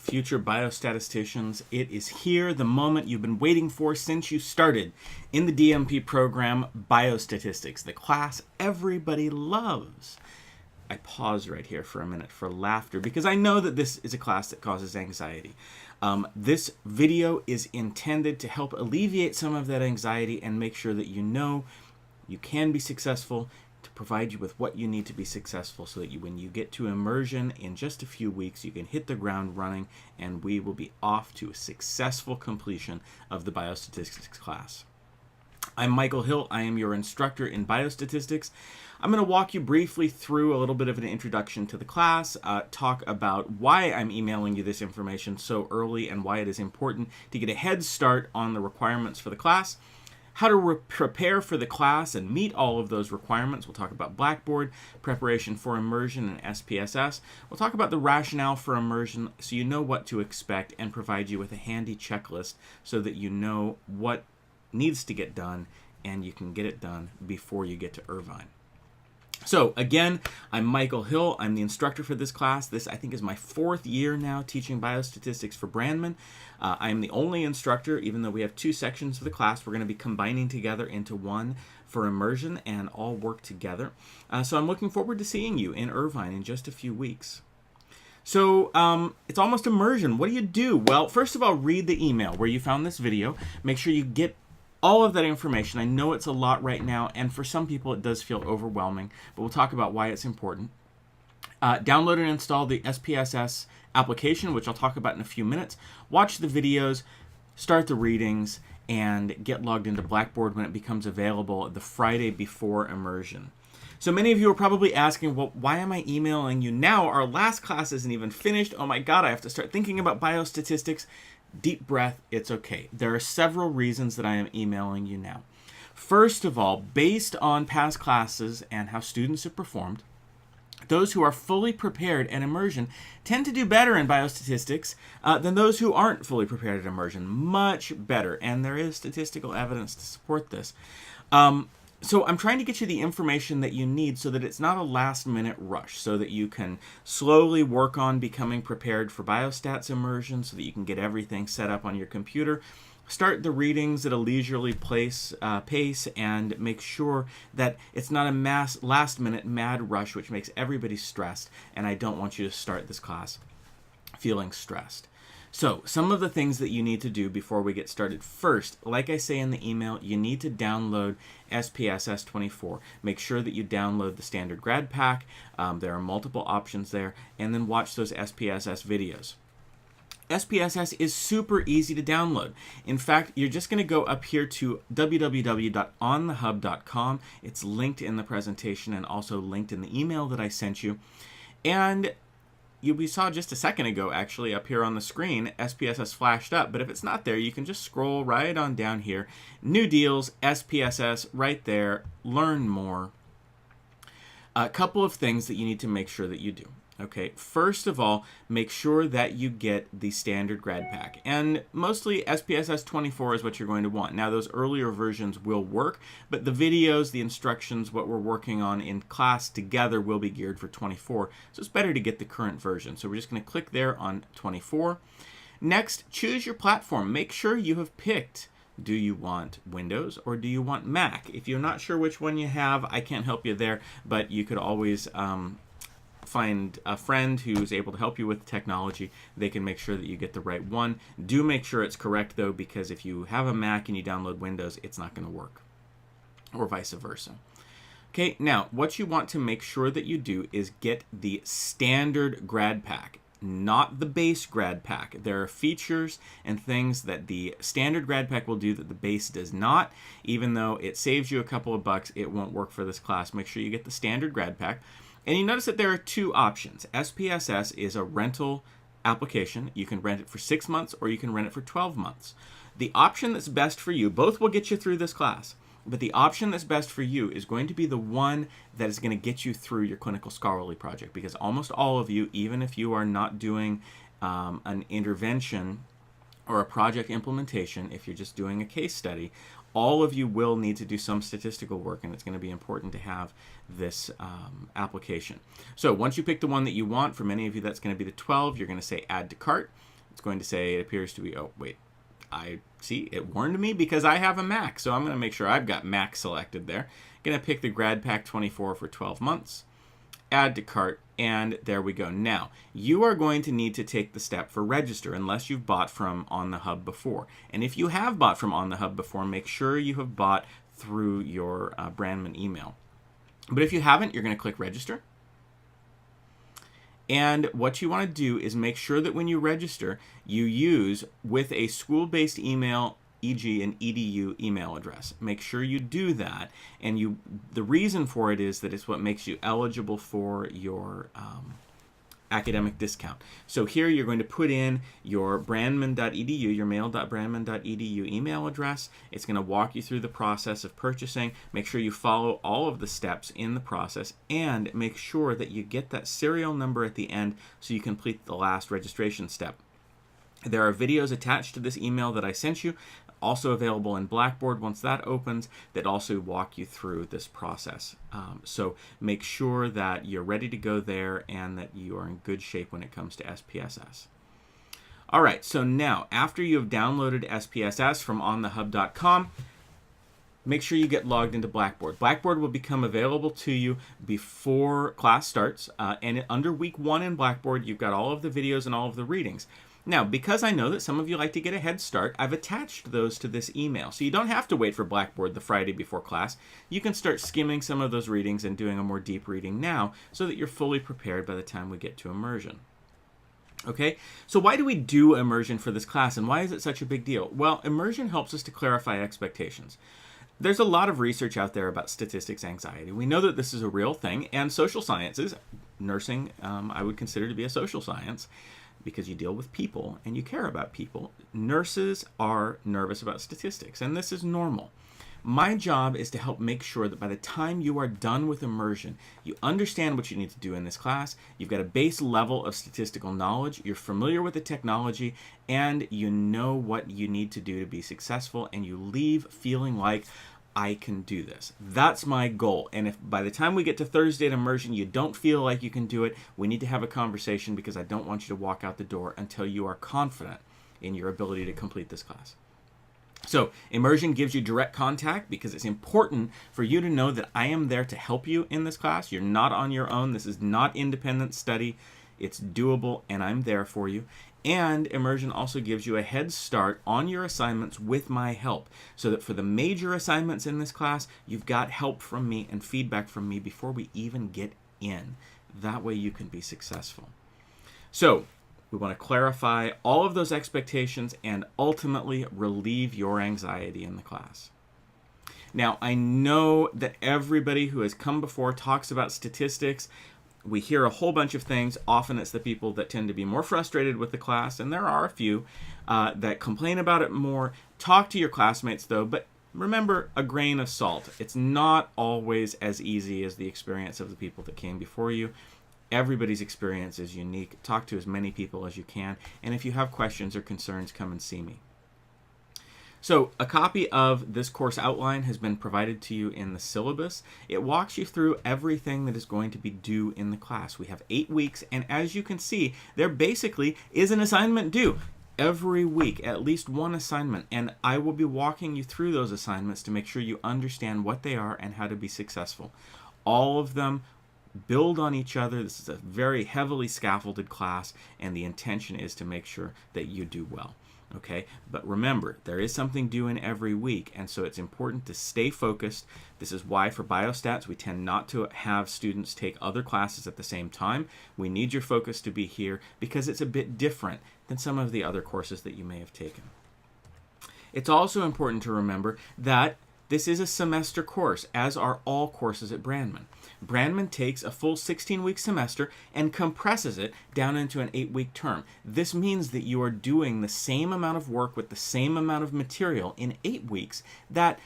future biostatisticians. It is here, the moment you've been waiting for since you started in the DMP program, Biostatistics, the class everybody loves. I pause right here for a minute for laughter because I know that this is a class that causes anxiety. This video is intended to help alleviate some of that anxiety and make sure that you know you can be successful, to provide you with what you need to be successful so that when you get to immersion in just a few weeks, you can hit the ground running and we will be off to a successful completion of the biostatistics class. I'm Michael Hill. I am your instructor in biostatistics. I'm going to walk you briefly through a little bit of an introduction to the class, talk about why I'm emailing you this information so early and why it is important to get a head start on the requirements for the class, how to prepare for the class and meet all of those requirements. We'll talk about Blackboard, preparation for immersion, and SPSS. We'll talk about the rationale for immersion so you know what to expect and provide you with a handy checklist so that you know what needs to get done and you can get it done before you get to Irvine. So again, I'm Michael Hill. I'm the instructor for this class. This, I think, is my 4th year now teaching biostatistics for Brandman. I am the only instructor, even though we have 2 sections of the class. We're going to be combining together into one for immersion and all work together. So I'm looking forward to seeing you in Irvine in just a few weeks. So it's almost immersion. What do you do? Well, first of all, read the email where you found this video. Make sure you get all of that information. I know it's a lot right now, and for some people it does feel overwhelming, but we'll talk about why it's important. Download and install the SPSS application, which I'll talk about in a few minutes. Watch the videos, start the readings, and get logged into Blackboard when it becomes available the Friday before immersion. So many of you are probably asking, well, why am I emailing you now? Our last class isn't even finished. Oh my God, I have to start thinking about biostatistics. Deep breath, it's okay. There are several reasons that I am emailing you now. First of all, based on past classes and how students have performed, those who are fully prepared at immersion tend to do better in biostatistics than those who aren't fully prepared at immersion. Much better, and there is statistical evidence to support this. So I'm trying to get you the information that you need so that it's not a last-minute rush, so that you can slowly work on becoming prepared for biostats immersion, so that you can get everything set up on your computer. Start the readings at a leisurely pace and make sure that it's not a last-minute mad rush which makes everybody stressed, and I don't want you to start this class feeling stressed. So, some of the things that you need to do before we get started. First, like I say in the email, you need to download SPSS 24. Make sure that you download the standard grad pack. There are multiple options there. And then watch those SPSS videos. SPSS is super easy to download. In fact, you're just going to go up here to www.onthehub.com. It's linked in the presentation and also linked in the email that I sent you. And we saw just a second ago, actually, up here on the screen, SPSS flashed up. But if it's not there, you can just scroll right on down here. New deals, SPSS, right there. Learn more. A couple of things that you need to make sure that you do. Okay, first of all, make sure that you get the standard grad pack. And mostly SPSS 24 is what you're going to want. Now, those earlier versions will work, but the videos, the instructions, what we're working on in class together will be geared for 24. So it's better to get the current version. So we're just going to click there on 24. Next, choose your platform. Make sure you have picked. Do you want Windows or do you want Mac? If you're not sure which one you have, I can't help you there, but you could always find a friend who's able to help you with technology. They can make sure that you get the right one. Do make sure it's correct, though, because if you have a Mac and you download Windows, it's not going to work, or vice versa. Okay, now, what you want to make sure that you do is get the standard grad pack, not the base grad pack. There are features and things that the standard grad pack will do that the base does not. Even though it saves you a couple of bucks, it won't work for this class. Make sure you get the standard grad pack. And you notice that there are 2 options. SPSS is a rental application. You can rent it for 6 months or you can rent it for 12 months. The option that's best for you, both will get you through this class, but the option that's best for you is going to be the one that is going to get you through your clinical scholarly project, because almost all of you, even if you are not doing an intervention or a project implementation, if you're just doing a case study, all of you will need to do some statistical work, and it's going to be important to have this application. So once you pick the one that you want, for many of you that's going to be the 12, you're going to say add to cart. It's going to say it appears to be, oh, wait. I see it warned me because I have a Mac. So I'm going to make sure I've got Mac selected there. Going to pick the Grad Pack 24 for 12 months. Add to cart, and there we go. Now, you are going to need to take the step for register unless you've bought from On the Hub before. And if you have bought from On the Hub before, make sure you have bought through your Brandman email. But if you haven't, you're going to click register. And what you want to do is make sure that when you register, you use with a school-based email, e.g. an EDU email address. Make sure you do that. And the reason for it is that it's what makes you eligible for your academic discount. So here you're going to put in your brandman.edu, your mail.brandman.edu email address. It's going to walk you through the process of purchasing. Make sure you follow all of the steps in the process and make sure that you get that serial number at the end so you complete the last registration step. There are videos attached to this email that I sent you, also available in Blackboard once that opens, that also walk you through this process. So make sure that you're ready to go there and that you are in good shape when it comes to SPSS. All right, so now after you have downloaded SPSS from onthehub.com, make sure you get logged into Blackboard. Blackboard will become available to you before class starts, and under week 1 in Blackboard, you've got all of the videos and all of the readings. Now, because I know that some of you like to get a head start, I've attached those to this email. So you don't have to wait for Blackboard the Friday before class. You can start skimming some of those readings and doing a more deep reading now so that you're fully prepared by the time we get to Immersion. Okay, so why do we do Immersion for this class, and why is it such a big deal? Well, Immersion helps us to clarify expectations. There's a lot of research out there about statistics anxiety. We know that this is a real thing, and social sciences, nursing, I would consider to be a social science, because you deal with people and you care about people. Nurses are nervous about statistics, and this is normal. My job is to help make sure that by the time you are done with Immersion, you understand what you need to do in this class, you've got a base level of statistical knowledge, you're familiar with the technology, and you know what you need to do to be successful, and you leave feeling like, I can do this. That's my goal. And if by the time we get to Thursday at Immersion, you don't feel like you can do it, we need to have a conversation because I don't want you to walk out the door until you are confident in your ability to complete this class. So Immersion gives you direct contact because it's important for you to know that I am there to help you in this class. You're not on your own. This is not independent study. It's doable, and I'm there for you. And Immersion also gives you a head start on your assignments with my help, so that for the major assignments in this class, you've got help from me and feedback from me before we even get in. That way you can be successful. So we want to clarify all of those expectations and ultimately relieve your anxiety in the class. Now, I know that everybody who has come before talks about statistics. We hear a whole bunch of things. Often it's the people that tend to be more frustrated with the class, and there are a few that complain about it more. Talk to your classmates, though, but remember, a grain of salt. It's not always as easy as the experience of the people that came before you. Everybody's experience is unique. Talk to as many people as you can, and if you have questions or concerns, come and see me. So a copy of this course outline has been provided to you in the syllabus. It walks you through everything that is going to be due in the class. We have 8 weeks, and as you can see, there basically is an assignment due every week, at least one assignment, and I will be walking you through those assignments to make sure you understand what they are and how to be successful. All of them build on each other. This is a very heavily scaffolded class, and the intention is to make sure that you do well. Okay, but remember, there is something due in every week, and so it's important to stay focused. This is why for biostats, we tend not to have students take other classes at the same time. We need your focus to be here because it's a bit different than some of the other courses that you may have taken. It's also important to remember that this is a semester course, as are all courses at Brandman. Brandman takes a full 16-week semester and compresses it down into an 8-week term. This means that you are doing the same amount of work with the same amount of material in 8 weeks that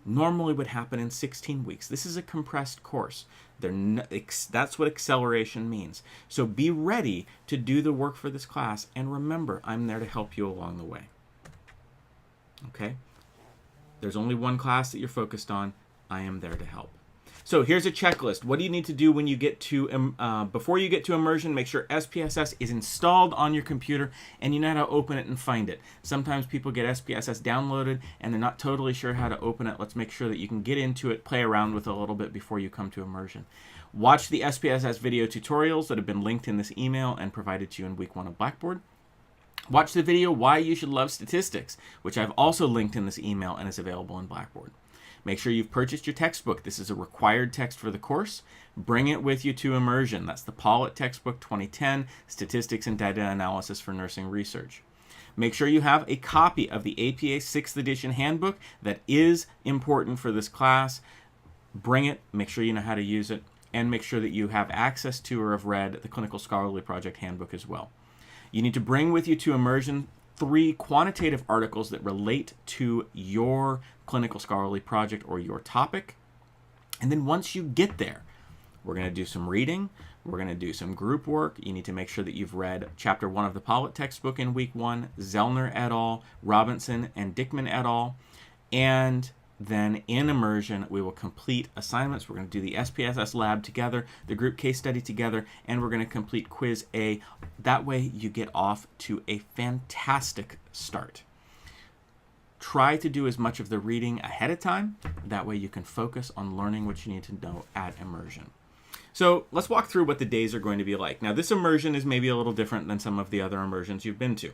normally would happen in 16 weeks. This is a compressed course. That's what acceleration means. So be ready to do the work for this class, and remember, I'm there to help you along the way. Okay? There's only one class that you're focused on. I am there to help. So So here's a checklist. What do you need to do when you get to, before you get to Immersion? Make sure SPSS is installed on your computer and you know how to open it and find it. Sometimes people get SPSS downloaded and they're not totally sure how to open it. Let's make sure that you can get into it, play around with it a little bit before you come to Immersion. Watch the SPSS video tutorials that have been linked in this email and provided to you in week 1 of Blackboard. Watch the video Why You Should Love Statistics, which I've also linked in this email and is available in Blackboard. Make sure you've purchased your textbook. This is a required text for the course. Bring it with you to Immersion. That's the Pollitt Textbook 2010, Statistics and Data Analysis for Nursing Research. Make sure you have a copy of the APA 6th edition handbook. That is important for this class. Bring it. Make sure you know how to use it. And make sure that you have access to or have read the Clinical Scholarly Project handbook as well. You need to bring with you to Immersion 3 quantitative articles that relate to your clinical scholarly project or your topic. And then once you get there, we're going to do some reading. We're going to do some group work. You need to make sure that you've read Chapter 1 of the Pollitt textbook in week 1, Zellner et al., Robinson and Dickman et al. And then in Immersion, we will complete assignments. We're going to do the SPSS lab together, the group case study together, and we're going to complete quiz A. That way you get off to a fantastic start. Try to do as much of the reading ahead of time. That way you can focus on learning what you need to know at Immersion. So let's walk through what the days are going to be like. Now, this Immersion is maybe a little different than some of the other Immersions you've been to.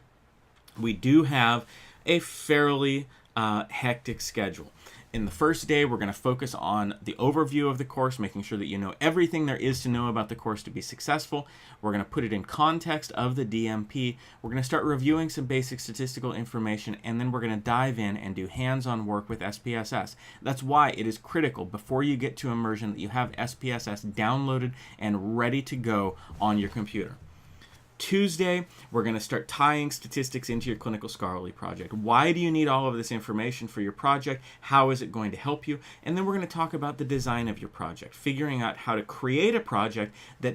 We do have a fairly hectic schedule. In the first day, we're going to focus on the overview of the course, making sure that you know everything there is to know about the course to be successful. We're going to put it in context of the DMP. We're going to start reviewing some basic statistical information, and then we're going to dive in and do hands-on work with SPSS. That's why it is critical before you get to Immersion that you have SPSS downloaded and ready to go on your computer. Tuesday, we're going to start tying statistics into your clinical scholarly project. Why do you need all of this information for your project? How is it going to help you? And then we're going to talk about the design of your project, figuring out how to create a project that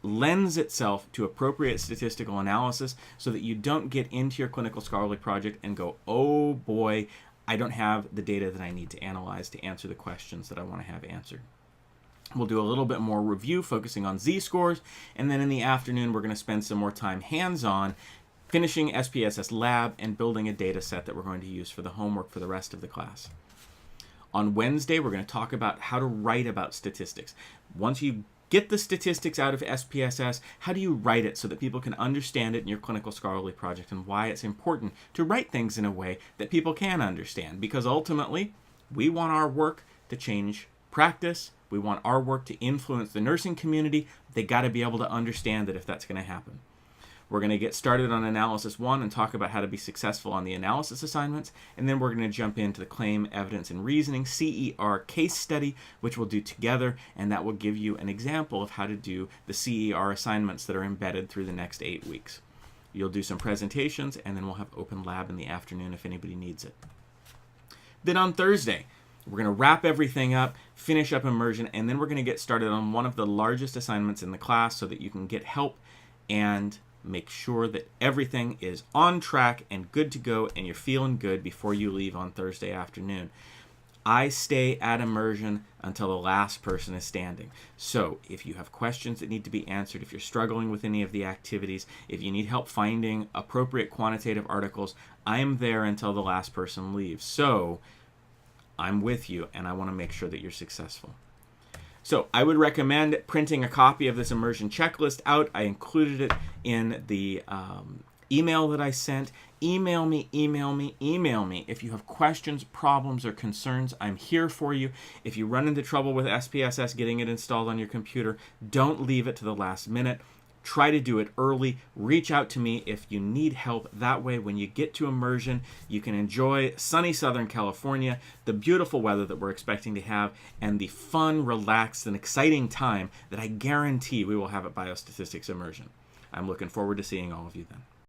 lends itself to appropriate statistical analysis so that you don't get into your clinical scholarly project and go, oh boy, I don't have the data that I need to analyze to answer the questions that I want to have answered. We'll do a little bit more review focusing on z-scores, and then in the afternoon we're going to spend some more time hands-on finishing SPSS lab and building a data set that we're going to use for the homework for the rest of the class. On Wednesday, we're going to talk about how to write about statistics. Once you get the statistics out of SPSS, how do you write it so that people can understand it in your clinical scholarly project, and why it's important to write things in a way that people can understand, because ultimately we want our work to change practice. We want our work to influence the nursing community. They got to be able to understand that if that's going to happen. We're going to get started on Analysis 1 and talk about how to be successful on the analysis assignments. And then we're going to jump into the Claim, Evidence, and Reasoning, CER case study, which we'll do together. And that will give you an example of how to do the CER assignments that are embedded through the next 8 weeks. You'll do some presentations, and then we'll have open lab in the afternoon if anybody needs it. Then on Thursday, we're going to wrap everything up, finish up Immersion, and then we're going to get started on one of the largest assignments in the class so that you can get help and make sure that everything is on track and good to go and you're feeling good before you leave on Thursday afternoon. I stay at Immersion until the last person is standing. So if you have questions that need to be answered, if you're struggling with any of the activities, if you need help finding appropriate quantitative articles, I am there until the last person leaves. So I'm with you, and I want to make sure that you're successful. So I would recommend printing a copy of this Immersion checklist out. I included it in the email that I sent. Email me if you have questions, problems, or concerns. I'm here for you. If you run into trouble with SPSS getting it installed on your computer, don't leave it to the last minute. Try to do it early. Reach out to me if you need help. That way, when you get to Immersion, you can enjoy sunny Southern California, the beautiful weather that we're expecting to have, and the fun, relaxed, and exciting time that I guarantee we will have at Biostatistics Immersion. I'm looking forward to seeing all of you then.